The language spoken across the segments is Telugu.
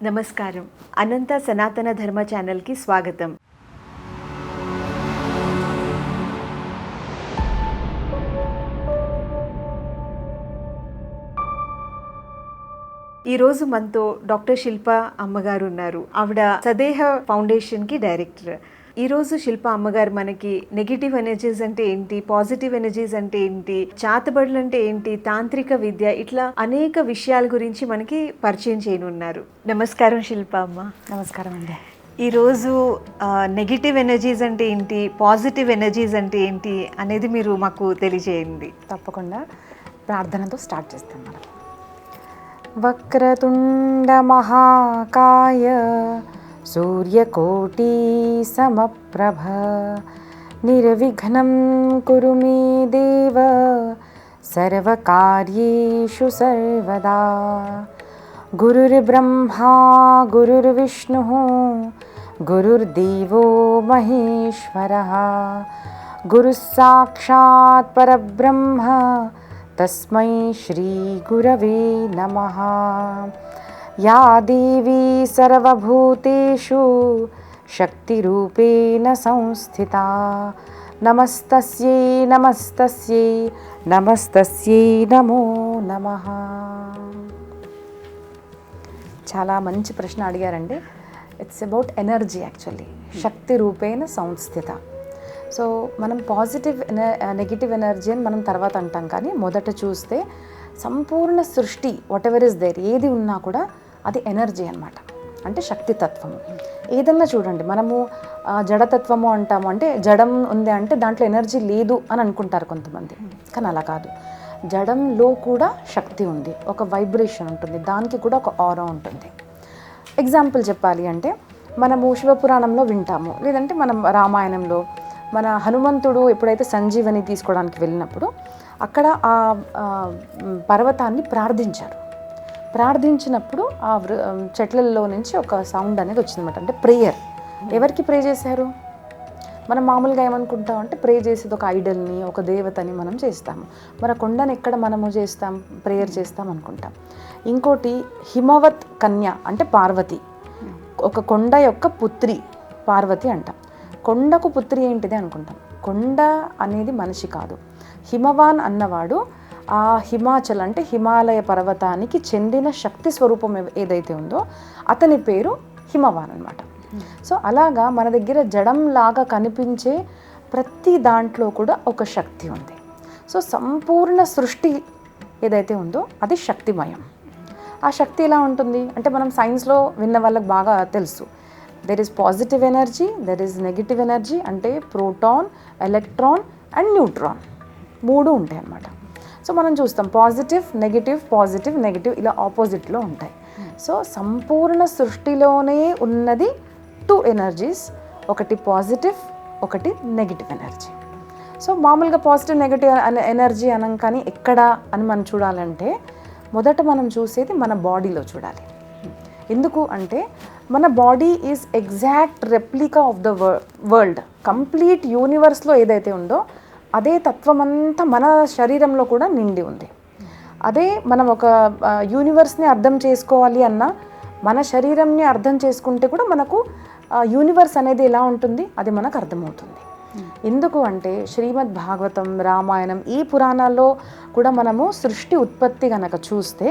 నమస్కారం. అనంత సనాతన ధర్మ ఛానల్కి స్వాగతం. ఈరోజు మనతో డాక్టర్ శిల్ప అమ్మగారు ఉన్నారు. ఆవిడ సదేహ ఫౌండేషన్కి డైరెక్టర్. ఈరోజు శిల్ప అమ్మగారు మనకి నెగిటివ్ ఎనర్జీస్ అంటే ఏంటి, పాజిటివ్ ఎనర్జీస్ అంటే ఏంటి, చాతబడులు అంటే ఏంటి, తాంత్రిక విద్య, ఇట్లా అనేక విషయాల గురించి మనకి పరిచయం చేయనున్నారు. నమస్కారం శిల్ప అమ్మ. నమస్కారం అండి. ఈరోజు నెగిటివ్ ఎనర్జీస్ అంటే ఏంటి, పాజిటివ్ ఎనర్జీస్ అంటే ఏంటి అనేది మీరు మాకు తెలియజేయండి. తప్పకుండా ప్రార్థనతో స్టార్ట్ చేస్తాం మనం. వక్రతుండ మహాకాయ సూర్యకోటి సమప్రభ నిర్విఘ్నం కురు మే దేవ సర్వకార్యేషు సర్వదా. గురుర్బ్రహ్మా గురుర్విష్ణుః గురుర్దేవో మహేశ్వరః గురుస్సాక్షాత్ పరబ్రహ్మ తస్మై శ్రీ గురవే నమః. యా దేవీ సర్వభూతేషు శక్తిరూపేణ సంస్థితా నమస్తస్యై నమస్తస్యై నమస్తస్యై నమో నమః. చాలా మంచి ప్రశ్న అడిగారండి. It's about energy actually. శక్తి రూపేణ సంస్థిత. సో మనం పాజిటివ్ నెగిటివ్ ఎనర్జీ అని మనం తర్వాత అంటాం, కానీ మొదట చూస్తే సంపూర్ణ సృష్టి వాట్ ఎవర్ ఇస్ దేర్, ఏది ఉన్నా కూడా అది ఎనర్జీ అన్నమాట. అంటే శక్తి తత్వము. ఏదన్నా చూడండి, మనము జడతత్వము అంటాము, అంటే జడం ఉంది అంటే దాంట్లో ఎనర్జీ లేదు అని అనుకుంటారు కొంతమంది, కానీ అలా కాదు. జడంలో కూడా శక్తి ఉంది, ఒక వైబ్రేషన్ ఉంటుంది, దానికి కూడా ఒక ఆరా ఉంటుంది. ఎగ్జాంపుల్ చెప్పాలి అంటే మనము శివపురాణంలో వింటాము, లేదంటే మనం రామాయణంలో మన హనుమంతుడు ఎప్పుడైతే సంజీవని తీసుకోవడానికి వెళ్ళినప్పుడు అక్కడ ఆ పర్వతాన్ని ప్రార్థించినప్పుడు ఆ చెట్లలో నుంచి ఒక సౌండ్ అనేది వచ్చిందన్నమాట. అంటే ప్రేయర్. ఎవరికి ప్రే చేశారు? మనం మామూలుగా ఏమనుకుంటాం అంటే ప్రే చేసేది ఒక ఐడల్ని, ఒక దేవతని మనం చేస్తాము. మరి కొండను ఎక్కడ మనము చేస్తాం, ప్రేయర్ చేస్తాం అనుకుంటాం. ఇంకోటి హిమవత్ కన్య అంటే పార్వతి, ఒక కొండ యొక్క పుత్రి పార్వతి అంటాం. కొండకు పుత్రి ఏంటిది అనుకుంటాం. కొండ అనేది మనిషి కాదు. హిమవాన్ అన్నవాడు ఆ హిమాచల్ అంటే హిమాలయ పర్వతానికి చెందిన శక్తి స్వరూపం ఏదైతే ఉందో అతని పేరు హిమవాన్ అన్నమాట. సో అలాగా మన దగ్గర జడంలాగా కనిపించే ప్రతి దాంట్లో కూడా ఒక శక్తి ఉంది. సో సంపూర్ణ సృష్టి ఏదైతే ఉందో అది శక్తిమయం. ఆ శక్తి ఎలా ఉంటుంది అంటే మనం సైన్స్లో విన్న వాళ్ళకి బాగా తెలుసు. There is positive energy, there is negative energy. అంటే ప్రోటాన్, ఎలక్ట్రాన్ అండ్ న్యూట్రాన్ మూడు ఉంటాయి అన్నమాట. సో మనం చూస్తాం పాజిటివ్ నెగిటివ్ ఇలా ఆపోజిట్లో ఉంటాయి. సో సంపూర్ణ సృష్టిలోనే ఉన్నది టూ ఎనర్జీస్, ఒకటి పాజిటివ్, ఒకటి నెగిటివ్ ఎనర్జీ. సో మామూలుగా పాజిటివ్ నెగిటివ్ ఎనర్జీ అనం కానీ ఎక్కడ అని మనం చూడాలంటే మొదట మనం చూసేది మన బాడీలో చూడాలి. ఎందుకు అంటే మన body is exact replica of the world. Complete యూనివర్స్లో ఏదైతే ఉందో అదే తత్వం అంతా మన శరీరంలో కూడా నిండి ఉంది. అదే మనం ఒక యూనివర్స్ని అర్థం చేసుకోవాలి అన్నా మన శరీరంని అర్థం చేసుకుంటే కూడా మనకు యూనివర్స్ అనేది ఎలా ఉంటుంది అది మనకు అర్థమవుతుంది. ఎందుకు అంటే శ్రీమద్ భాగవతం, రామాయణం ఈ పురాణాల్లో కూడా మనము సృష్టి ఉత్పత్తి కనుక చూస్తే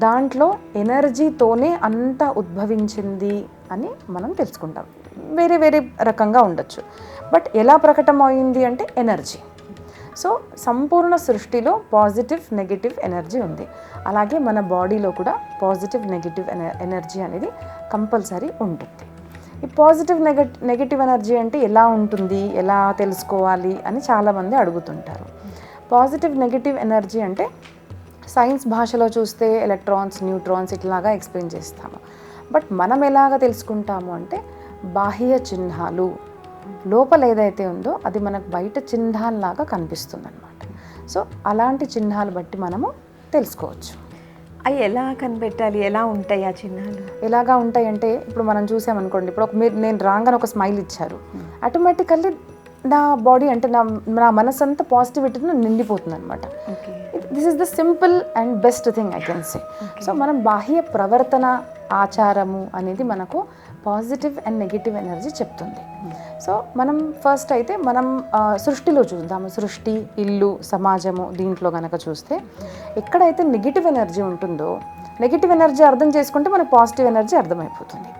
దాంట్లో ఎనర్జీతోనే అంతా ఉద్భవించింది అని మనం తెలుసుకుంటాం. వేరే వేరే రకంగా ఉండొచ్చు, బట్ ఎలా ప్రకటమైంది అంటే ఎనర్జీ. సో సంపూర్ణ సృష్టిలో పాజిటివ్ నెగిటివ్ ఎనర్జీ ఉంది. అలాగే మన బాడీలో కూడా పాజిటివ్ నెగిటివ్ ఎనర్జీ అనేది కంపల్సరీ ఉంటుంది. ఈ పాజిటివ్ నెగిటివ్ ఎనర్జీ అంటే ఎలా ఉంటుంది, ఎలా తెలుసుకోవాలి అని చాలామంది అడుగుతుంటారు. పాజిటివ్ నెగిటివ్ ఎనర్జీ అంటే సైన్స్ భాషలో చూస్తే ఎలక్ట్రాన్స్, న్యూట్రాన్స్ ఇట్లాగా ఎక్స్ప్లెయిన్ చేస్తాము. బట్ మనం ఎలాగ తెలుసుకుంటాము అంటే బాహ్య చిహ్నాలు, లోపల ఏదైతే ఉందో అది మనకు బయట చిహ్నాల్లాగా కనిపిస్తుంది అన్నమాట. సో అలాంటి చిహ్నాలు బట్టి మనము తెలుసుకోవచ్చు. అవి ఎలా కనిపెట్టాలి, ఎలా ఉంటాయి ఆ చిహ్నాలు? ఎలాగా ఉంటాయి అంటే ఇప్పుడు మనం చూసామనుకోండి, ఇప్పుడు నేను రాగానే ఒక స్మైల్ ఇచ్చారు, ఆటోమేటికల్లీ నా బాడీ అంటే నా మనసు అంతా పాజిటివిటీతో నిండిపోతుంది అనమాట. This is the simple and best thing I can say. So మనం బాహ్య ప్రవర్తన ఆచారము అనేది మనకు పాజిటివ్ అండ్ నెగిటివ్ ఎనర్జీ చెప్తుంది. సో మనం ఫస్ట్ అయితే మనం సృష్టిలో చూద్దాము. సృష్టి, ఇల్లు, సమాజము, దీంట్లో కనుక చూస్తే ఎక్కడైతే నెగిటివ్ ఎనర్జీ ఉంటుందో, నెగిటివ్ ఎనర్జీ అర్థం చేసుకుంటే మనకు పాజిటివ్ ఎనర్జీ అర్థమైపోతుంది.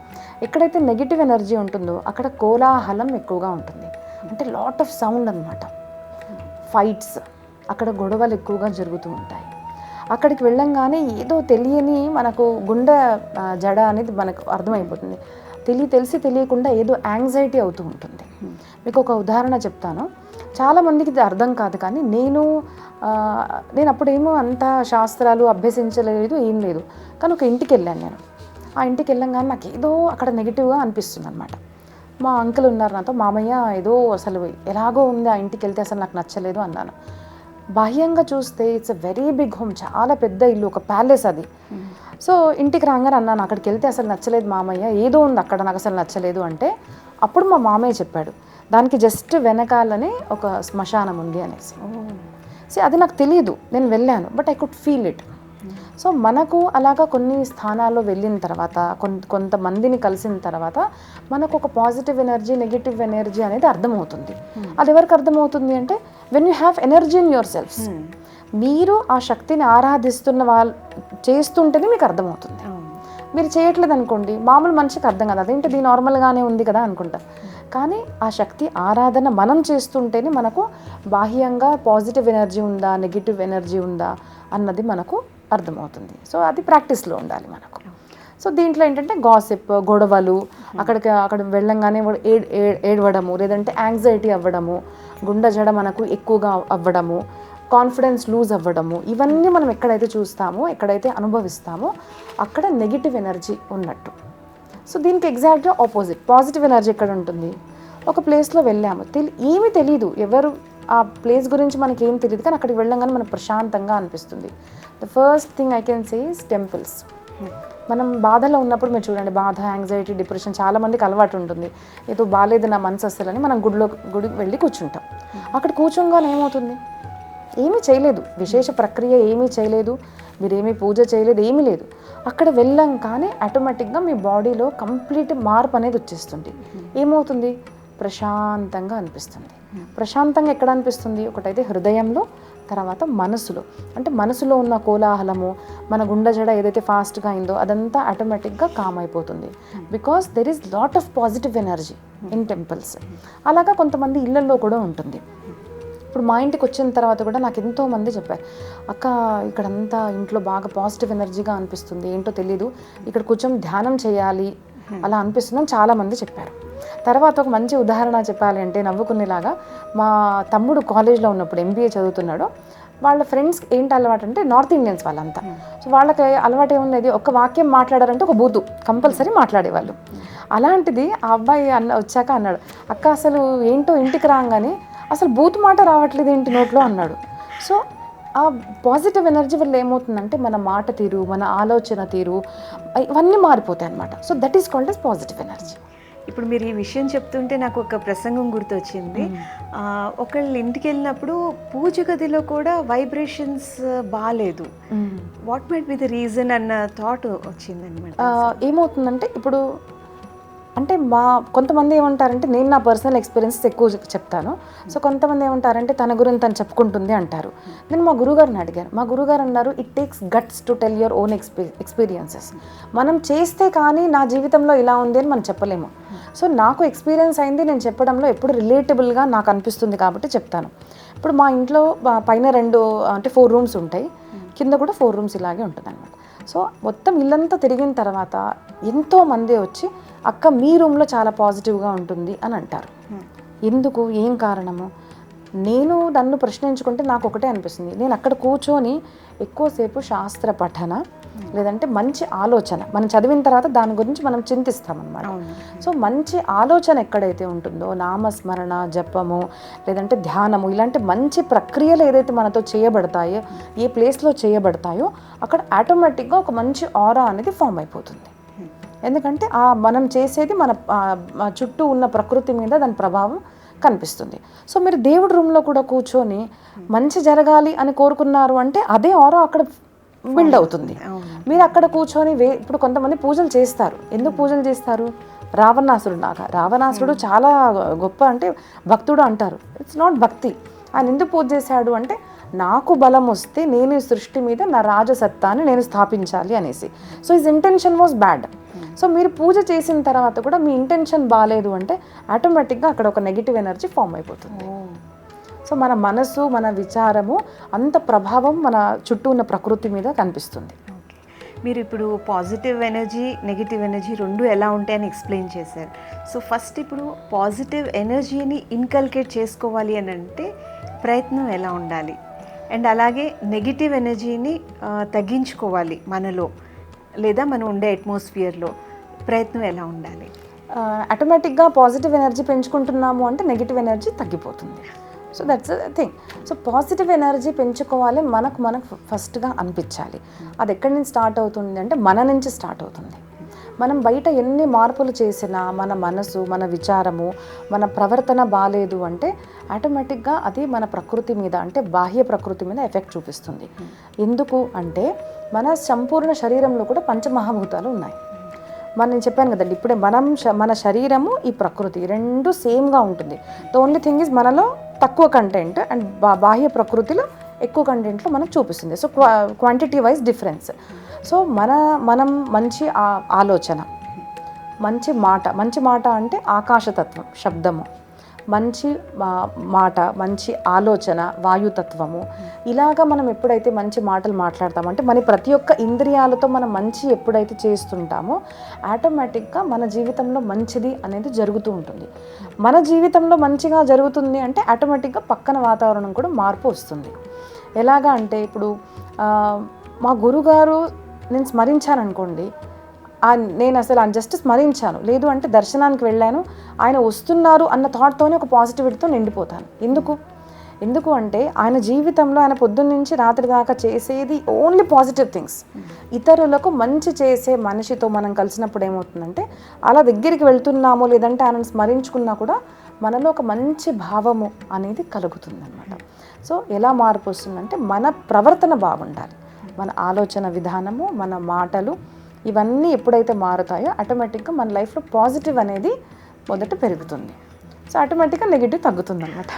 ఎక్కడైతే నెగిటివ్ ఎనర్జీ ఉంటుందో అక్కడ కోలాహలం ఎక్కువగా ఉంటుంది, అంటే లాట్ ఆఫ్ సౌండ్ అనమాట. ఫైట్స్, అక్కడ గొడవలు ఎక్కువగా జరుగుతూ ఉంటాయి. అక్కడికి వెళ్ళంగానే ఏదో తెలియని మనకు గుండె జడ అనేది మనకు అర్థమైపోతుంది. తెలిసి తెలియకుండా ఏదో యాంగ్జైటీ అవుతూ ఉంటుంది. మీకు ఒక ఉదాహరణ చెప్తాను. చాలామందికి ఇది అర్థం కాదు, కానీ నేను అప్పుడేమో అంత శాస్త్రాలు అభ్యసించలేదు, ఏం లేదు. కానీ ఒక ఇంటికి వెళ్ళాను నేను. ఆ ఇంటికి వెళ్ళంగానే నాకు ఏదో అక్కడ నెగిటివ్గా అనిపిస్తుంది అనమాట. మా అంకుల్ ఉన్నారు నాతో, మామయ్య ఏదో అసలు ఎలాగో ఉంది, ఆ ఇంటికి వెళ్తే అసలు నాకు నచ్చలేదు అన్నాను. బాహ్యంగా చూస్తే it's a very big home, చాలా పెద్ద ఇల్లు, ఒక ప్యాలెస్ అది. సో ఇంటికి రాగానే అన్నాను, అక్కడికి వెళ్తే అసలు నచ్చలేదు మామయ్య, ఏదో ఉంది అక్కడ, నాకు అసలు నచ్చలేదు అంటే అప్పుడు మా మామయ్య చెప్పాడు, దానికి జస్ట్ వెనకాలనే ఒక శ్మశానం ఉంది అనేసి. సో అది నాకు తెలియదు, నేను వెళ్ళాను, but I could feel it. So మనకు అలాగా కొన్ని స్థానాల్లో వెళ్ళిన తర్వాత, కొంతమందిని కలిసిన తర్వాత మనకు ఒక పాజిటివ్ ఎనర్జీ, నెగిటివ్ ఎనర్జీ అనేది అర్థమవుతుంది. అది ఎవరికి అర్థమవుతుంది అంటే when you have energy in your selfs, మీరు ఆ శక్తిని ఆరాధిస్తున్న వాళ్ళు చేస్తుంటేనే మీకు అర్థమవుతుంది. మీరు చేయట్లేదు అనుకోండి, మామూలు మనిషికి అర్థం కాదు, అదేంటిది నార్మల్గానే ఉంది కదా అనుకుంటారు. కానీ ఆ శక్తి ఆరాధన మనం చేస్తుంటేనే మనకు బాహ్యంగా పాజిటివ్ ఎనర్జీ ఉందా, నెగిటివ్ ఎనర్జీ ఉందా అన్నది మనకు అర్థమవుతుంది. సో అది ప్రాక్టీస్లో ఉండాలి మనకు. సో దీంట్లో ఏంటంటే గాసిప్, గొడవలు, అక్కడ వెళ్ళంగానే ఏడవడము, లేదంటే యాంగ్జైటీ అవ్వడము, గుండె జడ మనకు ఎక్కువగా అవ్వడము, కాన్ఫిడెన్స్ లూజ్ అవ్వడము, ఇవన్నీ మనం ఎక్కడైతే చూస్తామో, ఎక్కడైతే అనుభవిస్తామో అక్కడ నెగిటివ్ ఎనర్జీ ఉన్నట్టు. సో దీనికి ఎగ్జాక్ట్గా ఆపోజిట్ పాజిటివ్ ఎనర్జీ ఎక్కడ ఉంటుంది? ఒక ప్లేస్లో వెళ్ళాము, ఏమీ తెలీదు, ఎవరు ఆ ప్లేస్ గురించి మనకి ఏం తెలియదు, కానీ అక్కడికి వెళ్ళంగానే మనకు ప్రశాంతంగా అనిపిస్తుంది. The first thing I can say is temples. మనం బాధలో ఉన్నప్పుడు మీరు చూడండి, బాధ, యాంగ్జైటీ, డిప్రెషన్ చాలామందికి అలవాటు ఉంటుంది. ఏదో బాగాలేదు నా మనసు అసలని మనం గుడికి వెళ్ళి కూర్చుంటాం. అక్కడ కూర్చోగానే ఏమవుతుంది? ఏమీ చేయలేదు, విశేష ప్రక్రియ ఏమీ చేయలేదు, మీరేమీ పూజ చేయలేదు, ఏమీ లేదు. అక్కడ వెళ్ళాం కానీ ఆటోమేటిక్గా మీ బాడీలో కంప్లీట్ మార్పు అనేది వచ్చేస్తుంది. ఏమవుతుంది? ప్రశాంతంగా అనిపిస్తుంది. ప్రశాంతంగా ఎక్కడ అనిపిస్తుంది? ఒకటైతే హృదయంలో, తర్వాత మనసులో. అంటే మనసులో ఉన్న కోలాహలము, మన గుండె జడ ఏదైతే ఫాస్ట్గా అయిందో అదంతా ఆటోమేటిక్గా కామ్ అయిపోతుంది. Because there is lot of positive energy in temples. అలాగా కొంతమంది ఇళ్ళల్లో కూడా ఉంటుంది. ఇప్పుడు మా ఇంటికి వచ్చిన తర్వాత కూడా నాకు ఎంతోమంది చెప్పారు, అక్క ఇక్కడంతా ఇంట్లో బాగా పాజిటివ్ ఎనర్జీగా అనిపిస్తుంది, ఏంటో తెలీదు, ఇక్కడ కొంచెం ధ్యానం చేయాలి అలా అనిపిస్తుందని చాలామంది చెప్పారు. తర్వాత ఒక మంచి ఉదాహరణ చెప్పాలి అంటే నవ్వుకునేలాగా, మా తమ్ముడు కాలేజ్లో ఉన్నప్పుడు MBA చదువుతున్నాడు. వాళ్ళ ఫ్రెండ్స్ ఏంటి అలవాటు అంటే నార్త్ ఇండియన్స్ వాళ్ళంతా. సో వాళ్ళకి అలవాటు ఏమున్నది, ఒక వాక్యం మాట్లాడారంటే ఒక బూతు కంపల్సరీ మాట్లాడేవాళ్ళు. అలాంటిది ఆ అబ్బాయి వచ్చాక అన్నాడు, అక్క అసలు ఏంటో ఇంటికి రాగానే అసలు బూత్ మాట రావట్లేదు ఏంటి నోట్లో అన్నాడు. సో ఆ పాజిటివ్ ఎనర్జీ వల్ల ఏమవుతుందంటే మన మాట తీరు, మన ఆలోచన తీరు ఇవన్నీ మారిపోతాయి అన్నమాట. So that is called as positive energy. ఇప్పుడు మీరు ఈ విషయం చెప్తుంటే నాకు ఒక ప్రసంగం గుర్తొచ్చింది. ఒకళ్ళు ఇంటికి వెళ్ళినప్పుడు పూజ గదిలో కూడా వైబ్రేషన్స్ బాగాలేదు. What might be the reason అన్న థాట్ వచ్చిందనమాట. ఏమవుతుందంటే ఇప్పుడు అంటే కొంతమంది ఏమంటారంటే, నేను నా పర్సనల్ ఎక్స్పీరియన్సెస్ ఎక్కువ చెప్తాను. సో కొంతమంది ఏమంటారంటే తన గురించి తను చెప్పుకుంటుంది అంటారు. నేను మా గురుగారిని అడిగాను. మా గురుగారు అన్నారు, it takes guts to tell your own experiences. మనం చేస్తే కానీ నా జీవితంలో ఇలా ఉంది అని మనం చెప్పలేము. సో నాకు ఎక్స్పీరియన్స్ అయింది, నేను చెప్పడంలో ఎప్పుడు రిలేటబుల్గా నాకు అనిపిస్తుంది కాబట్టి చెప్తాను. ఇప్పుడు మా ఇంట్లో పైన 4 రూమ్స్ ఉంటాయి, కింద కూడా 4 రూమ్స్ ఇలాగే ఉంటుంది అనమాట. సో మొత్తం ఇల్లంతా తిరిగిన తర్వాత ఎంతోమంది వచ్చి, అక్క మీ రూమ్లో చాలా పాజిటివ్గా ఉంటుంది అని అంటారు. ఎందుకు, ఏం కారణము? నేను నన్ను ప్రశ్నించుకుంటే నాకు ఒకటే అనిపిస్తుంది, నేను అక్కడ కూర్చొని ఎక్కువసేపు శాస్త్ర పఠన లేదంటే మంచి ఆలోచన, మనం చదివిన తర్వాత దాని గురించి మనం చింతిస్తామన్నమాట. సో మంచి ఆలోచన ఎక్కడైతే ఉంటుందో, నామస్మరణ, జపము లేదంటే ధ్యానము, ఇలాంటి మంచి ప్రక్రియలు ఏదైతే మనతో చేయబడతాయో, ఏ ప్లేస్లో చేయబడతాయో అక్కడ ఆటోమేటిక్గా ఒక మంచి ఆరా అనేది ఫామ్ అయిపోతుంది. ఎందుకంటే మనం చేసేది మన చుట్టూ ఉన్న ప్రకృతి మీద దాని ప్రభావం కనిపిస్తుంది. సో మీరు దేవుడి రూమ్లో కూడా కూర్చొని మంచి జరగాలి అని కోరుకున్నారు అంటే అదే ఆరా అక్కడ బిల్డ్ అవుతుంది. మీరు అక్కడ కూర్చొని ఇప్పుడు కొంతమంది పూజలు చేస్తారు. ఎందుకు పూజలు చేస్తారు? రావణాసురుడు చాలా గొప్ప అంటే భక్తుడు అంటారు. ఇట్స్ నాట్ భక్తి. ఆయన ఎందుకు పూజ చేశాడు అంటే నాకు బలం వస్తే నేను ఈ సృష్టి మీద నా రాజసత్తాన్ని నేను స్థాపించాలి అనేసి. So his intention was bad. So మీరు పూజ చేసిన తర్వాత కూడా మీ ఇంటెన్షన్ బాగాలేదు అంటే ఆటోమేటిక్గా అక్కడ ఒక నెగిటివ్ ఎనర్జీ ఫామ్ అయిపోతుంది. సో మన మనసు, మన విచారము అంత ప్రభావం మన చుట్టూ ఉన్న ప్రకృతి మీద కనిపిస్తుంది. మీరు ఇప్పుడు పాజిటివ్ ఎనర్జీ, నెగిటివ్ ఎనర్జీ రెండు ఎలా ఉంటాయని ఎక్స్ప్లెయిన్ చేశారు. సో ఫస్ట్ ఇప్పుడు పాజిటివ్ ఎనర్జీని ఇన్కల్కేట్ చేసుకోవాలి అని అంటే ప్రయత్నం ఎలా ఉండాలి, అండ్ అలాగే నెగిటివ్ ఎనర్జీని తగ్గించుకోవాలి మనలో లేదా మనం ఉండే అట్మాస్ఫియర్లో ప్రయత్నం ఎలా ఉండాలి? ఆటోమేటిక్గా పాజిటివ్ ఎనర్జీ పెంచుకుంటున్నాము అంటే నెగిటివ్ ఎనర్జీ తగ్గిపోతుంది. So that's the thing. So positive energy పెంచుకోవాలి, మనకు ఫస్ట్గా అనిపించాలి. అది ఎక్కడి నుంచి స్టార్ట్ అవుతుంది అంటే మన నుంచి స్టార్ట్ అవుతుంది. మనం బయట ఎన్ని మార్పులు చేసినా మన మనసు, మన విచారము, మన ప్రవర్తన బాగాలేదు అంటే ఆటోమేటిక్గా అది మన ప్రకృతి మీద అంటే బాహ్య ప్రకృతి మీద ఎఫెక్ట్ చూపిస్తుంది. ఎందుకు అంటే మన సంపూర్ణ శరీరంలో కూడా పంచమహాభూతాలు ఉన్నాయి. నేను చెప్పాను కదండి ఇప్పుడే, మన శరీరము ఈ ప్రకృతి రెండు సేమ్గా ఉంటుంది. ద ఓన్లీ థింగ్ ఈజ్ మనలో తక్కువ కంటెంట్ అండ్ బాహ్య ప్రకృతిలో ఎక్కువ కంటెంట్లో మనకు చూపిస్తుంది. So quantity wise difference. So మనం మంచి ఆలోచన, మంచి మాట అంటే ఆకాశతత్వం, శబ్దము, మంచి మాట, మంచి ఆలోచన, వాయుతత్వము. ఇలాగా మనం ఎప్పుడైతే మంచి మాటలు మాట్లాడతామంటే మన ప్రతి ఒక్క ఇంద్రియాలతో మనం మంచి ఎప్పుడైతే చేస్తుంటామో ఆటోమేటిక్గా మన జీవితంలో మంచిది అనేది జరుగుతూ ఉంటుంది. మన జీవితంలో మంచిగా జరుగుతుంది అంటే ఆటోమేటిక్గా పక్కన వాతావరణం కూడా మార్పు వస్తుంది. ఎలాగా అంటే ఇప్పుడు మా గురుగారు నేను స్మరించాను అనుకోండి, నేను అసలు జస్ట్ స్మరించాను, లేదు అంటే దర్శనానికి వెళ్ళాను, ఆయన వస్తున్నారు అన్న థాట్తోనే ఒక పాజిటివిటీతో నిండిపోతాను. ఎందుకు అంటే ఆయన జీవితంలో ఆయన పొద్దున్న నుంచి రాత్రి దాకా చేసేది ఓన్లీ పాజిటివ్ థింగ్స్. ఇతరులకు మంచి చేసే మనిషితో మనం కలిసినప్పుడు ఏమవుతుందంటే అలా దగ్గరికి వెళ్తున్నామో లేదంటే ఆయనను స్మరించుకున్నా కూడా మనలో ఒక మంచి భావము అనేది కలుగుతుంది అన్నమాట. సో ఎలా మార్పు వస్తుందంటే మన ప్రవర్తన బాగుండాలి, మన ఆలోచన విధానము, మన మాటలు ఇవన్నీ ఎప్పుడైతే మారుతాయో ఆటోమేటిక్గా మన లైఫ్లో పాజిటివ్ అనేది మొదట పెరుగుతుంది. సో ఆటోమేటిక్గా నెగిటివ్ తగ్గుతుంది అన్నమాట.